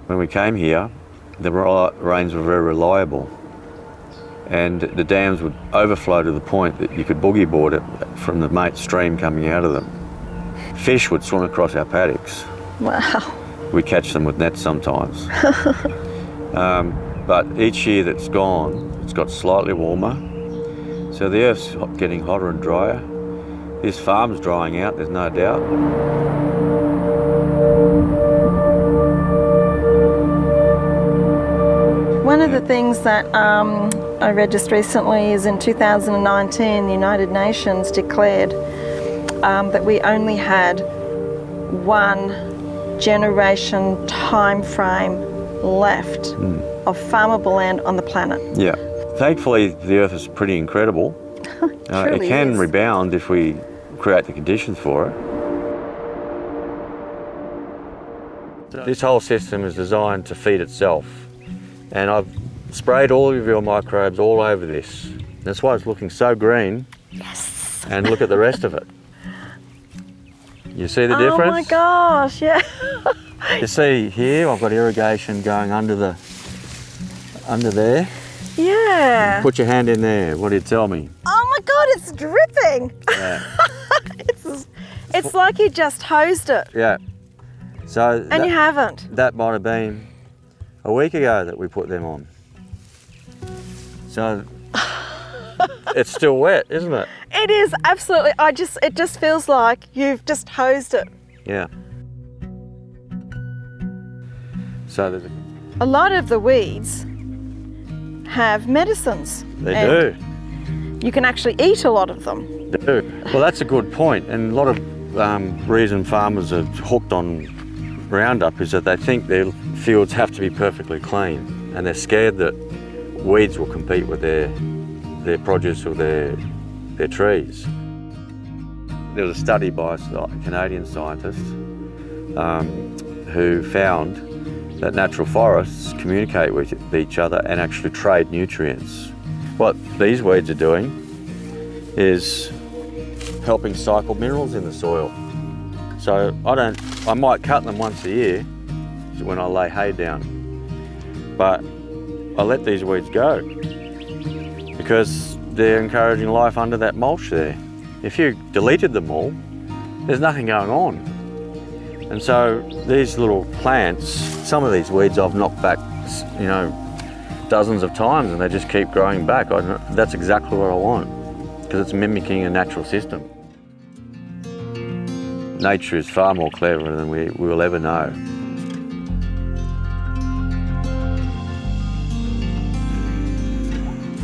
when we came here, the rains were very reliable, and the dams would overflow to the point that you could boogie board it from the main stream coming out of them. Fish would swim across our paddocks. Wow. We catch them with nets sometimes. But each year that's gone, it's got slightly warmer. So the earth's getting hotter and drier. This farm's drying out, there's no doubt. One of the things that I read just recently is in 2019, the United Nations declared that we only had one generation time frame left of farmable land on the planet. Yeah. Thankfully, the earth is pretty incredible. It can rebound if we create the conditions for it. This whole system is designed to feed itself. And I've sprayed all of your microbes all over this. That's why it's looking so green. Yes. And look at the rest of it. You see the difference? Oh my gosh, yeah. You see here, I've got irrigation going under there. Yeah. Put your hand in there. What do you tell me? Oh my God, it's dripping. Yeah. it's like you just hosed it. Yeah. So and you haven't. That might have been a week ago that we put them on. So it's still wet, isn't it? It is, absolutely. It just feels like you've just hosed it. Yeah. So there's a lot of the weeds have medicines. They do. You can actually eat a lot of them. They do. Well, that's a good point. And a lot of reason farmers are hooked on Roundup is that they think their fields have to be perfectly clean, and they're scared that weeds will compete with their produce or their trees. There was a study by a Canadian scientist who found that natural forests communicate with each other and actually trade nutrients. What these weeds are doing is helping cycle minerals in the soil. So I might cut them once a year when I lay hay down, but I let these weeds go because they're encouraging life under that mulch there. If you deleted them all, there's nothing going on. And so these little plants, some of these weeds I've knocked back, dozens of times, and they just keep growing back. That's exactly what I want, because it's mimicking a natural system. Nature is far more clever than we will ever know.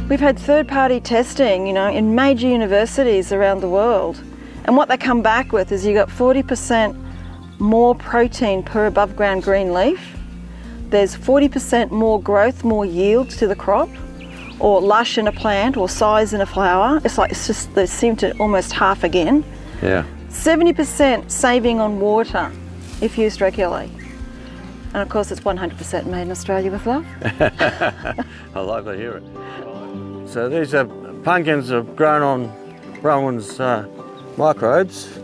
We've had third-party testing, in major universities around the world. And what they come back with is you got 40% more protein per above ground green leaf. There's 40% more growth, more yield to the crop, or lush in a plant, or size in a flower. They seem to almost half again. Yeah. 70% saving on water if used regularly. And of course it's 100% made in Australia with love. I love to hear it. So these pumpkins have grown on Rowan's microbes,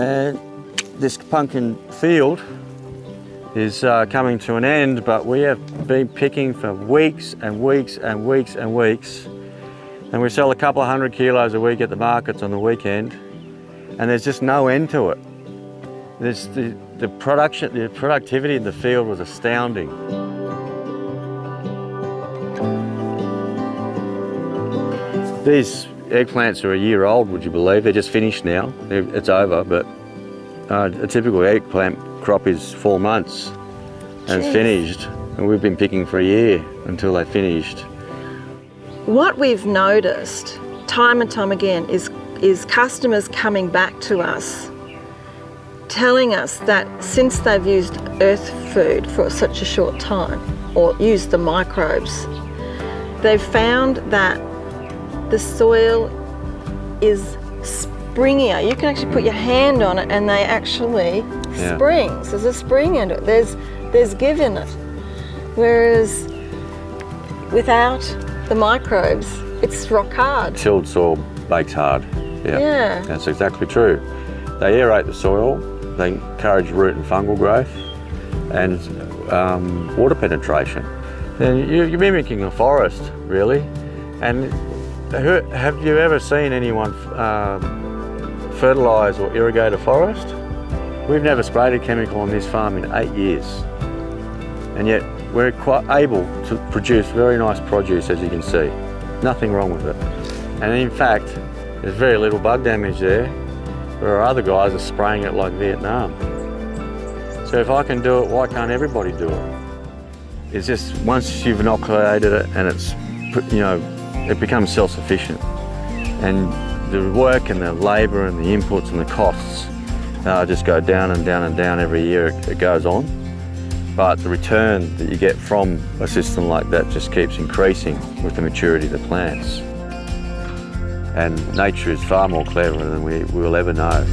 and this pumpkin field is coming to an end, but we have been picking for weeks and weeks and weeks and weeks, and we sell a couple of 100 kilos a week at the markets on the weekend, and there's just no end to it. The productivity in the field was astounding. These eggplants are a year old, would you believe? They're just finished now. It's over, but a typical eggplant crop is 4 months and it's finished. And we've been picking for a year until they finished. What we've noticed time and time again is customers coming back to us telling us that since they've used Earthfood for such a short time, or used the microbes, they've found that the soil is springier. You can actually put your hand on it and they actually springs. There's a spring in it. There's give in it. Whereas without the microbes, it's rock hard. Tilled soil bakes hard. Yeah. That's exactly true. They aerate the soil. They encourage root and fungal growth. and water penetration. And you're mimicking a forest, really. And have you ever seen anyone fertilise or irrigate a forest? We've never sprayed a chemical on this farm in 8 years. And yet we're quite able to produce very nice produce, as you can see. Nothing wrong with it. And in fact, there's very little bug damage there, where other guys are spraying it like Vietnam. So if I can do it, why can't everybody do it? It's just once you've inoculated it and it's, it becomes self-sufficient. And the work and the labour and the inputs and the costs just go down and down and down every year it goes on. But the return that you get from a system like that just keeps increasing with the maturity of the plants. And nature is far more clever than we will ever know.